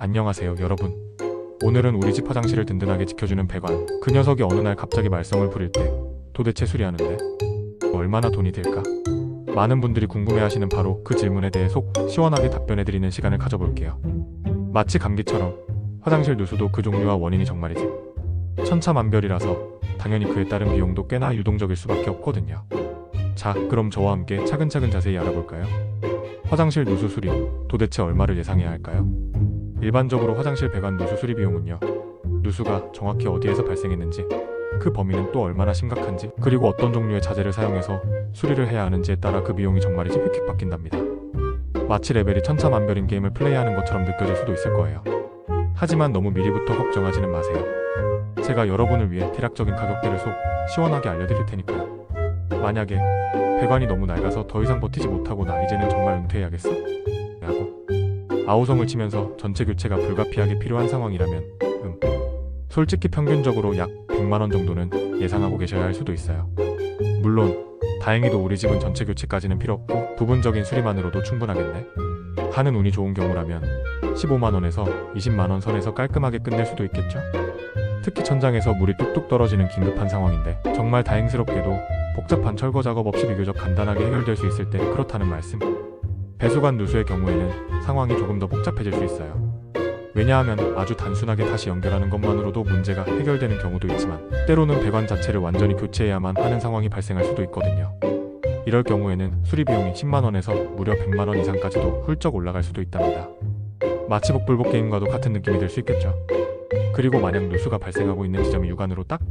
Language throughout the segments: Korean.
안녕하세요 여러분. 오늘은 우리 집 화장실을 든든하게 지켜주는 배관, 그 녀석이 어느 날 갑자기 말썽을 부릴 때 도대체 수리하는데 얼마나 돈이 들까? 많은 분들이 궁금해하시는 바로 그 질문에 대해 속 시원하게 답변해드리는 시간을 가져볼게요. 마치 감기처럼 화장실 누수도 그 종류와 원인이 정말이지 천차만별이라서 당연히 그에 따른 비용도 꽤나 유동적일 수밖에 없거든요. 자, 그럼 저와 함께 차근차근 자세히 알아볼까요? 화장실 누수 수리, 도대체 얼마를 예상해야 할까요? 일반적으로 화장실 배관 누수 수리 비용은요, 누수가 정확히 어디에서 발생했는지, 그 범위는 또 얼마나 심각한지, 그리고 어떤 종류의 자재를 사용해서 수리를 해야 하는지에 따라 그 비용이 정말이지 휙휙 바뀐답니다. 마치 레벨이 천차만별인 게임을 플레이하는 것처럼 느껴질 수도 있을 거예요. 하지만 너무 미리부터 걱정하지는 마세요. 제가 여러분을 위해 대략적인 가격대를 속 시원하게 알려드릴 테니까요. 만약에 배관이 너무 낡아서 더 이상 버티지 못하고 나 이제는 정말 은퇴해야겠어? 라고 아우성을 치면서 전체 교체가 불가피하게 필요한 상황이라면 솔직히 평균적으로 약 100만원 정도는 예상하고 계셔야 할 수도 있어요. 물론 다행히도 우리 집은 전체 교체까지는 필요 없고 부분적인 수리만으로도 충분하겠네 하는 운이 좋은 경우라면 15만원에서 20만원 선에서 깔끔하게 끝낼 수도 있겠죠? 특히 천장에서 물이 뚝뚝 떨어지는 긴급한 상황인데 정말 다행스럽게도 복잡한 철거 작업 없이 비교적 간단하게 해결될 수 있을 때 그렇다는 말씀. 배수관 누수의 경우에는 상황이 조금 더 복잡해질 수 있어요. 왜냐하면 아주 단순하게 다시 연결하는 것만으로도 문제가 해결되는 경우도 있지만 때로는 배관 자체를 완전히 교체해야만 하는 상황이 발생할 수도 있거든요. 이럴 경우에는 수리 비용이 10만원에서 무려 100만원 이상까지도 훌쩍 올라갈 수도 있답니다. 마치 복불복 게임과도 같은 느낌이 들 수 있겠죠. 그리고 만약 누수가 발생하고 있는 지점이 육안으로 딱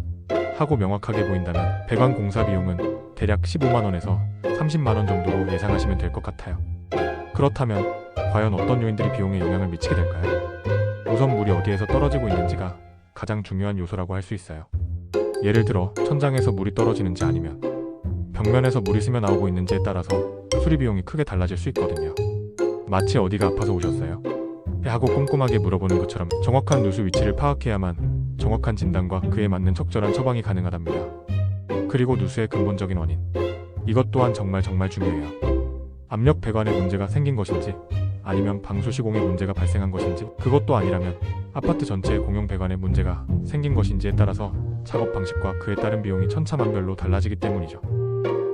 하고 명확하게 보인다면 배관 공사 비용은 대략 15만원에서 30만원 정도로 예상하시면 될 것 같아요. 그렇다면 과연 어떤 요인들이 비용에 영향을 미치게 될까요? 우선 물이 어디에서 떨어지고 있는지가 가장 중요한 요소라고 할 수 있어요. 예를 들어 천장에서 물이 떨어지는지 아니면 벽면에서 물이 스며 나오고 있는지에 따라서 수리 비용이 크게 달라질 수 있거든요. 마치 어디가 아파서 오셨어요? 하고 꼼꼼하게 물어보는 것처럼 정확한 누수 위치를 파악해야만 정확한 진단과 그에 맞는 적절한 처방이 가능하답니다. 그리고 누수의 근본적인 원인, 이것 또한 정말 중요해요. 압력 배관에 문제가 생긴 것인지 아니면 방수 시공에 문제가 발생한 것인지, 그것도 아니라면 아파트 전체의 공용 배관에 문제가 생긴 것인지에 따라서 작업 방식과 그에 따른 비용이 천차만별로 달라지기 때문이죠.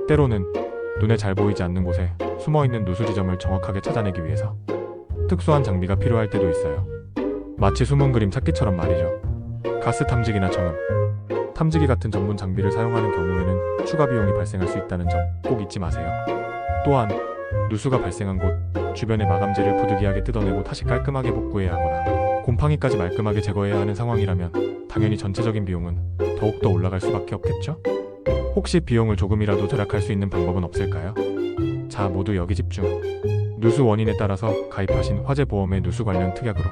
때로는 눈에 잘 보이지 않는 곳에 숨어있는 누수 지점을 정확하게 찾아내기 위해서 특수한 장비가 필요할 때도 있어요. 마치 숨은 그림 찾기처럼 말이죠. 가스 탐지기나 정음, 탐지기 같은 전문 장비를 사용하는 경우에는 추가 비용이 발생할 수 있다는 점 꼭 잊지 마세요. 또한 누수가 발생한 곳 주변의 마감재를 부득이하게 뜯어내고 다시 깔끔하게 복구해야 하거나 곰팡이까지 말끔하게 제거해야 하는 상황이라면 당연히 전체적인 비용은 더욱더 올라갈 수밖에 없겠죠? 혹시 비용을 조금이라도 절약할 수 있는 방법은 없을까요? 자, 모두 여기 집중. 누수 원인에 따라서 가입하신 화재보험의 누수 관련 특약으로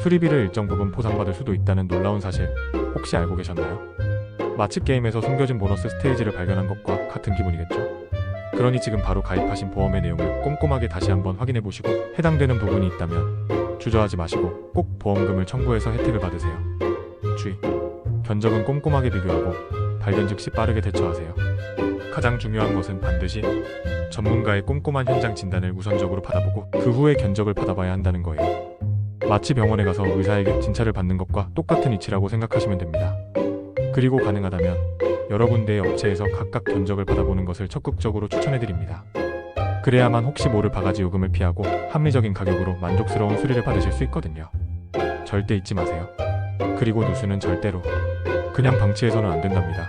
수리비를 일정 부분 보상받을 수도 있다는 놀라운 사실 혹시 알고 계셨나요? 마치 게임에서 숨겨진 보너스 스테이지를 발견한 것과 같은 기분이겠죠? 그러니 지금 바로 가입하신 보험의 내용을 꼼꼼하게 다시 한번 확인해보시고 해당되는 부분이 있다면 주저하지 마시고 꼭 보험금을 청구해서 혜택을 받으세요. 주의! 견적은 꼼꼼하게 비교하고 발견 즉시 빠르게 대처하세요. 가장 중요한 것은 반드시 전문가의 꼼꼼한 현장 진단을 우선적으로 받아보고 그 후에 견적을 받아봐야 한다는 거예요. 마치 병원에 가서 의사에게 진찰을 받는 것과 똑같은 이치라고 생각하시면 됩니다. 그리고 가능하다면 여러 군데의 업체에서 각각 견적을 받아보는 것을 적극적으로 추천해드립니다. 그래야만 혹시 모를 바가지 요금을 피하고 합리적인 가격으로 만족스러운 수리를 받으실 수 있거든요. 절대 잊지 마세요. 그리고 누수는 절대로 그냥 방치해서는 안 된답니다.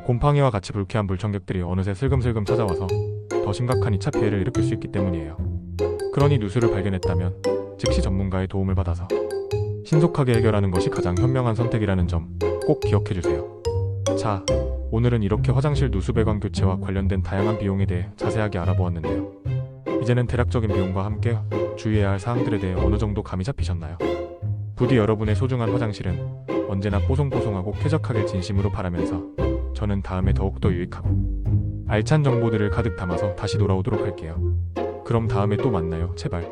곰팡이와 같이 불쾌한 불청객들이 어느새 슬금슬금 찾아와서 더 심각한 2차 피해를 일으킬 수 있기 때문이에요. 그러니 누수를 발견했다면 즉시 전문가의 도움을 받아서 신속하게 해결하는 것이 가장 현명한 선택이라는 점 꼭 기억해주세요. 자, 오늘은 이렇게 화장실 누수 배관 교체와 관련된 다양한 비용에 대해 자세하게 알아보았는데요. 이제는 대략적인 비용과 함께 주의해야 할 사항들에 대해 어느 정도 감이 잡히셨나요? 부디 여러분의 소중한 화장실은 언제나 뽀송뽀송하고 쾌적하길 진심으로 바라면서 저는 다음에 더욱더 유익하고 알찬 정보들을 가득 담아서 다시 돌아오도록 할게요. 그럼 다음에 또 만나요, 제발.